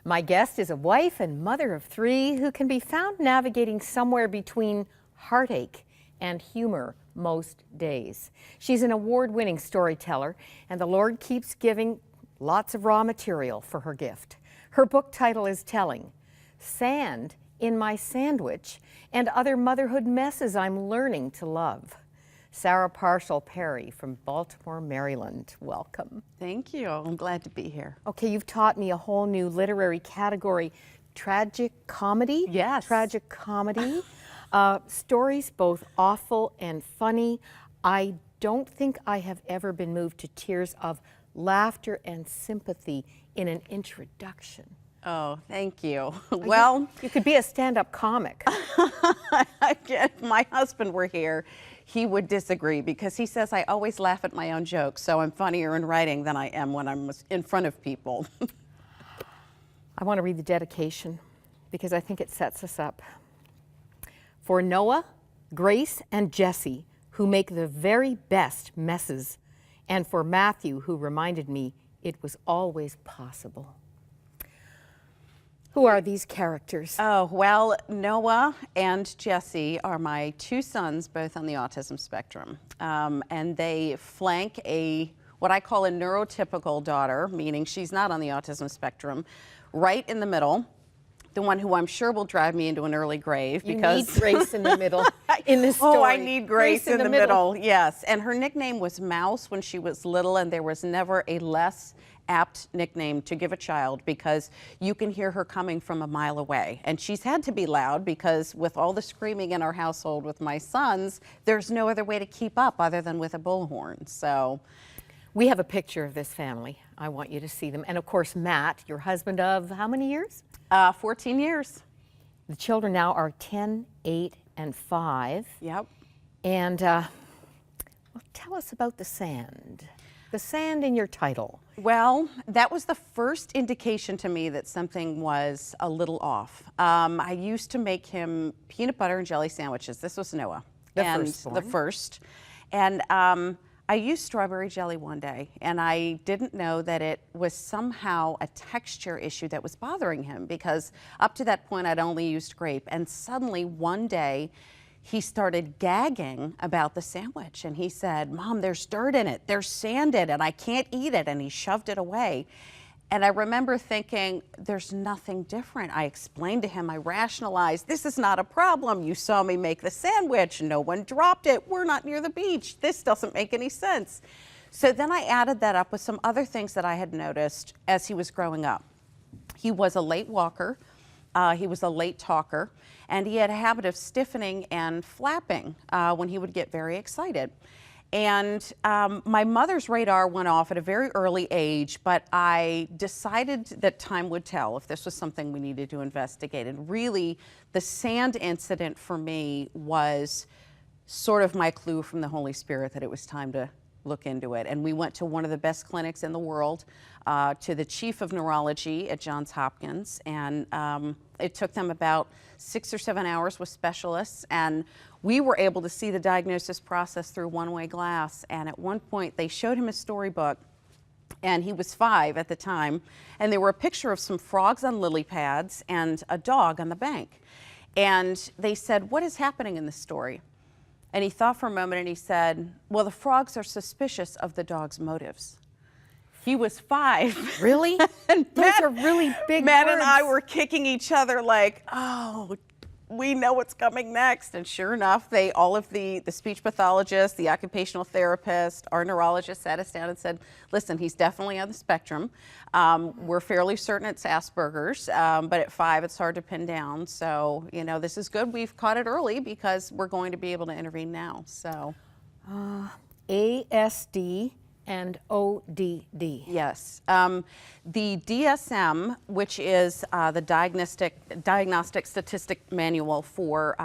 My guest is a wife and mother of 3 who can be found navigating somewhere between heartache and humor most days. She's an award-winning storyteller, and the Lord keeps giving lots of raw material for her gift. Her book title is telling: Sand in My Sandwich and Other Motherhood Messes I'm Learning to Love. Sarah Parshall-Perry from Baltimore, Maryland. Welcome. Thank you. I'm glad to be here. Okay, you've taught me a whole new literary category, tragic comedy. Yes. Tragic comedy. Stories both awful and funny. I don't think I have ever been moved to tears of laughter and sympathy in an introduction. Oh, thank you. Well, you could be a stand-up comic. if my husband were here, he would disagree because he says I always laugh at my own jokes, so I'm funnier in writing than I am when I'm in front of people. I want to read the dedication because I think it sets us up. For Noah, Grace, and Jesse, who make the very best messes, and for Matthew, who reminded me it was always possible. Who are these characters? Oh, well, Noah and Jesse are my 2 sons, both on the autism spectrum. And they flank what I call a neurotypical daughter, meaning she's not on the autism spectrum, right in the middle. The one who I'm sure will drive me into an early grave because you need Grace in the middle in this story. Oh, I need Grace in the middle. Yes. And her nickname was Mouse when she was little, and there was never a less apt nickname to give a child because you can hear her coming from a mile away. And she's had to be loud because with all the screaming in our household with my sons, there's no other way to keep up other than with a bullhorn. So we have a picture of this family. I want you to see them. And of course, Matt, your husband of how many years? 14 years. The children now are 10, 8, and 5. Yep. And well, tell us about the sand. The sand in your title. Well, that was the first indication to me that something was a little off. I used to make him peanut butter and jelly sandwiches. This was Noah. The first. And I used strawberry jelly one day, and I didn't know that it was somehow a texture issue that was bothering him because up to that point I'd only used grape. And suddenly one day he started gagging about the sandwich, and he said, "Mom, there's dirt in it, there's sand in it, and I can't eat it," and he shoved it away. And I remember thinking, there's nothing different. I explained to him, I rationalized, this is not a problem. You saw me make the sandwich, no one dropped it, we're not near the beach, this doesn't make any sense. So then I added that up with some other things that I had noticed as he was growing up. He was a late walker, he was a late talker, and he had a habit of stiffening and flapping when he would get very excited. And my mother's radar went off at a very early age, but I decided that time would tell if this was something we needed to investigate. And really, the sand incident for me was sort of my clue from the Holy Spirit that it was time to look into it. And we went to one of the best clinics in the world, to the chief of neurology at Johns Hopkins, and it took them about 6 or 7 hours with specialists, and we were able to see the diagnosis process through one-way glass. And at one point they showed him a storybook, and he was 5 at the time, and there were a picture of some frogs on lily pads and a dog on the bank. And they said, "What is happening in this story?" And he thought for a moment and he said, "Well, the frogs are suspicious of the dog's motives." He was 5. Really? Those are really big Matt words. and I were kicking each other like, oh, we know what's coming next. And sure enough, all of the speech pathologist, the occupational therapist, our neurologist sat us down and said, listen, he's definitely on the spectrum. We're fairly certain it's Asperger's, but at 5, it's hard to pin down. So, you know, this is good. We've caught it early because we're going to be able to intervene now. So, ASD and ODD. Yes. The DSM, which is the Diagnostic Statistic Manual for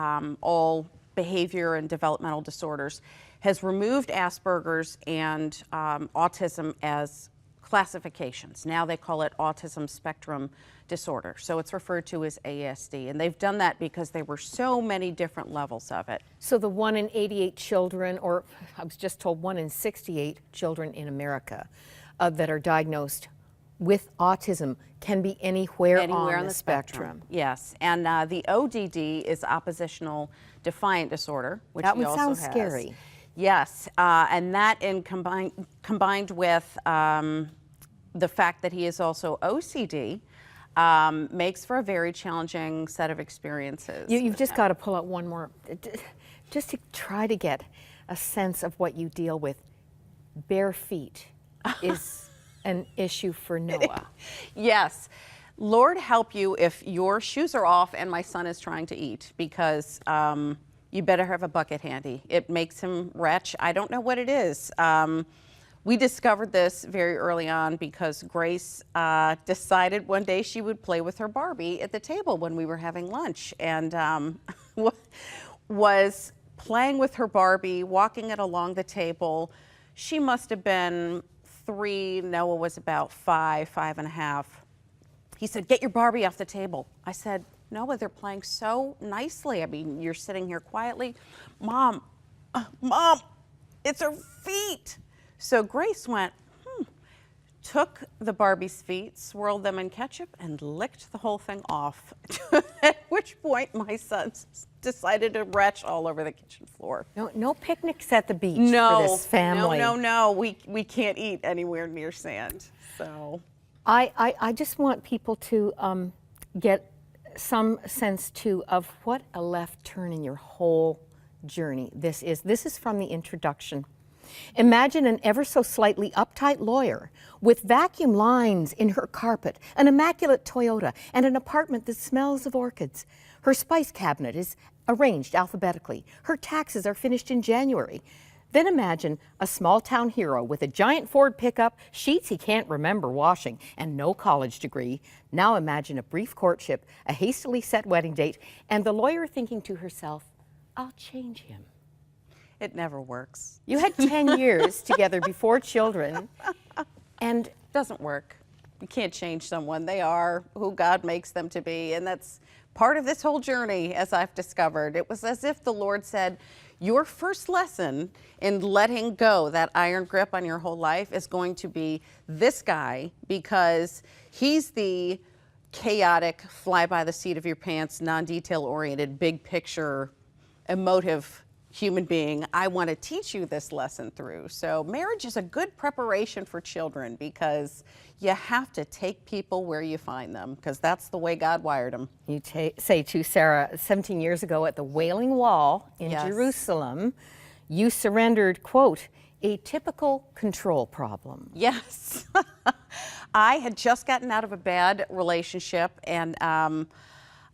all behavior and developmental disorders, has removed Asperger's and autism as classifications. Now they call it autism spectrum disorder. So it's referred to as ASD. And they've done that because there were so many different levels of it. So the 1 in 88 children, or I was just told 1 in 68 children in America that are diagnosed with autism can be anywhere Anywhere on the spectrum. Yes, and the ODD is oppositional defiant disorder, which That he one also sounds has. scary. Yes, and that combined with the fact that he is also OCD makes for a very challenging set of experiences. You've just got to pull out one more, just to try to get a sense of what you deal with. Bare feet is an issue for Noah. Yes. Lord help you if your shoes are off and my son is trying to eat, because you better have a bucket handy. It makes him retch. I don't know what it is. We discovered this very early on because Grace decided one day she would play with her Barbie at the table when we were having lunch, and was playing with her Barbie, walking it along the table. She must have been 3, Noah was about 5, 5.5. He said, "Get your Barbie off the table." I said, "Noah, they're playing so nicely. I mean, you're sitting here quietly." Mom, it's her feet." So Grace went, took the Barbie's feet, swirled them in ketchup, and licked the whole thing off. At which point my son decided to retch all over the kitchen floor. No picnics at the beach for this family. No. We can't eat anywhere near sand. So I just want people to get some sense too of what a left turn in your whole journey this is. This is from the introduction. Imagine an ever so slightly uptight lawyer with vacuum lines in her carpet, an immaculate Toyota, and an apartment that smells of orchids. Her spice cabinet is arranged alphabetically. Her taxes are finished in January. Then imagine a small town hero with a giant Ford pickup, sheets he can't remember washing, and no college degree. Now imagine a brief courtship, a hastily set wedding date, and the lawyer thinking to herself, "I'll change him." it never works. You had 10 years together before children, and It doesn't work. You can't change someone. They are who God makes them to be, and that's part of this whole journey, as I've discovered. It was as if the Lord said, your first lesson in letting go that iron grip on your whole life is going to be this guy, because he's the chaotic, fly by the seat of your pants, non-detail oriented, big picture, emotive human being I want to teach you this lesson through. So marriage is a good preparation for children, because you have to take people where you find them, because that's the way God wired them. you say to Sarah, 17 years ago at the Wailing Wall in Yes. Jerusalem, you surrendered, quote, a typical control problem. Yes. I had just gotten out of a bad relationship, and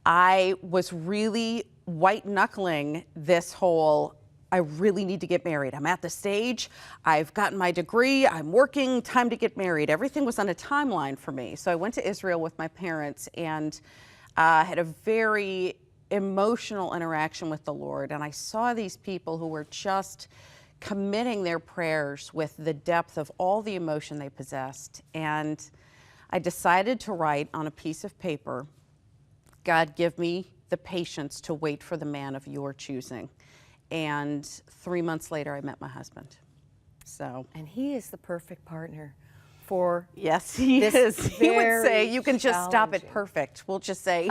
I was really white knuckling this whole, I really need to get married. I'm at the stage, I've gotten my degree, I'm working, time to get married. Everything was on a timeline for me. So I went to Israel with my parents and had a very emotional interaction with the Lord. And I saw these people who were just committing their prayers with the depth of all the emotion they possessed. And I decided to write on a piece of paper, God, give me the patience to wait for the man of your choosing. And 3 months later, I met my husband. So, And he is the perfect partner for yes, he this is. He would say, very you can just stop it challenging. perfect. We'll just say,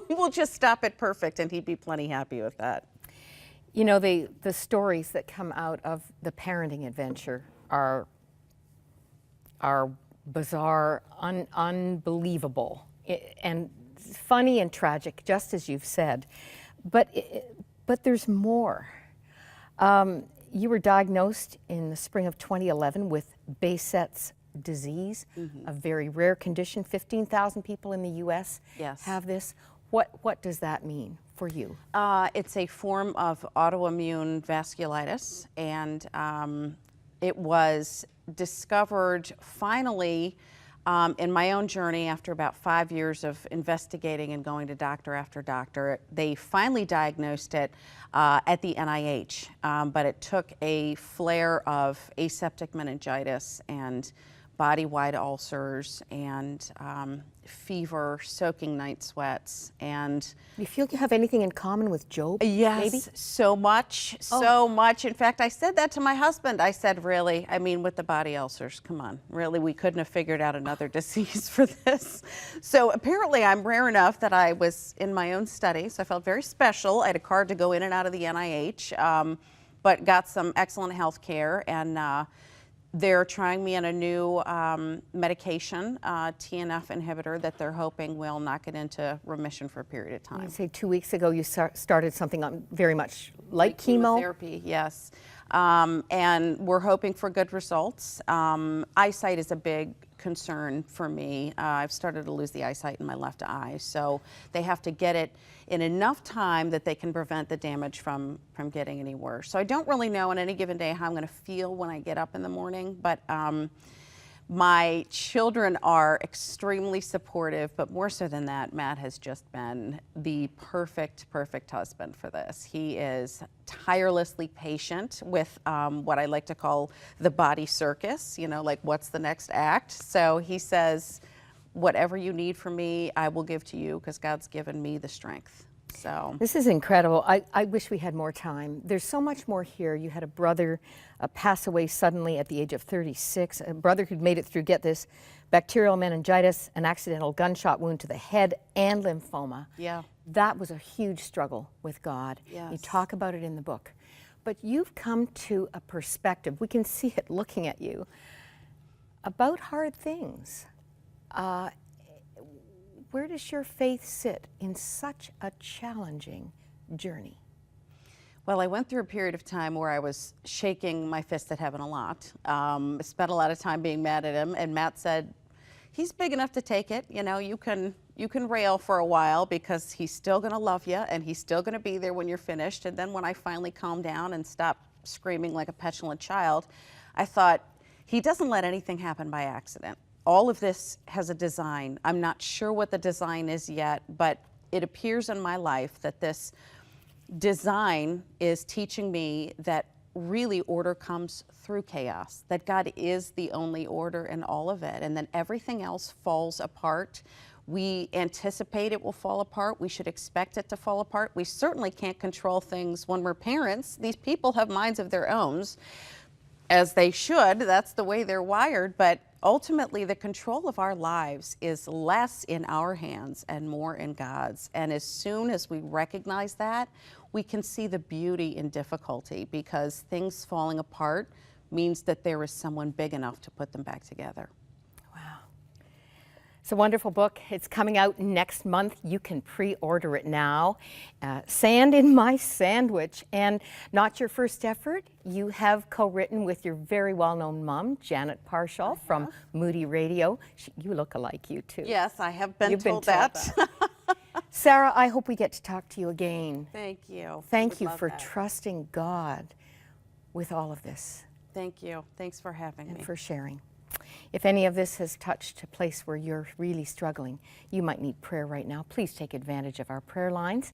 we'll just stop it perfect, and he'd be plenty happy with that. You know, the stories that come out of the parenting adventure are bizarre, unbelievable, and funny and tragic, just as you've said. But there's more. You were diagnosed in the spring of 2011 with Behçet's disease, a very rare condition. 15,000 people in the U.S. Yes. have this. What does that mean for you? It's a form of autoimmune vasculitis, and it was discovered finally in my own journey after about 5 years of investigating and going to doctor after doctor. They finally diagnosed it at the NIH, but it took a flare of aseptic meningitis and body-wide ulcers and fever, soaking night sweats, and You feel you have anything in common with Job? yes, maybe? so much, so much. In fact, I said that to my husband. I said, really, I mean, with the body ulcers, come on, really, we couldn't have figured out another disease for this. So apparently I'm rare enough that I was in my own study, so I felt very special. I had a card to go in and out of the NIH, but got some excellent health care, and they're trying me on a new medication, TNF inhibitor, that they're hoping will knock it into remission for a period of time. You say 2 weeks ago you started something very much like chemo? Chemotherapy, yes. And we're hoping for good results. Eyesight is a big concern for me. I've started to lose the eyesight in my left eye, so they have to get it in enough time that they can prevent the damage from getting any worse. So I don't really know on any given day how I'm going to feel when I get up in the morning, but my children are extremely supportive, but more so than that, Matt has just been the perfect husband for this. He is tirelessly patient with what I like to call the body circus, you know, like what's the next act. So he says, whatever you need from me, I will give to you because God's given me the strength. So this is incredible. I wish we had more time. There's so much more here. You had a brother pass away suddenly at the age of 36, a brother who'd made it through, get this, bacterial meningitis, an accidental gunshot wound to the head, and lymphoma. Yeah. That was a huge struggle with God. Yes. You talk about it in the book. But you've come to a perspective, we can see it looking at you, about hard things. Where does your faith sit in such a challenging journey? Well, I went through a period of time where I was shaking my fist at heaven a lot. Spent a lot of time being mad at him, and Matt said, he's big enough to take it. You know, you can rail for a while because he's still going to love you and he's still going to be there when you're finished. And then when I finally calmed down and stopped screaming like a petulant child, I thought, he doesn't let anything happen by accident. All of this has a design. I'm not sure what the design is yet, but it appears in my life that this design is teaching me that really order comes through chaos, that God is the only order in all of it, and then everything else falls apart. We anticipate it will fall apart. We should expect it to fall apart. We certainly can't control things when we're parents. These people have minds of their own, as they should. That's the way they're wired, but ultimately the control of our lives is less in our hands and more in God's. And as soon as we recognize that, we can see the beauty in difficulty, because things falling apart means that there is someone big enough to put them back together. Wow. It's a wonderful book. It's coming out next month. You can pre-order it now. Sand in My Sandwich. And not your first effort. You have co-written with your very well-known mom, Janet Parshall, from Moody Radio. You look alike, you too. Yes, I have been You've told been told that. Sarah, I hope we get to talk to you again. Thank you. Thank you Would love for that. trusting God with all of this. Thank you. Thanks for having me. And for sharing. If any of this has touched a place where you're really struggling, you might need prayer right now. Please take advantage of our prayer lines.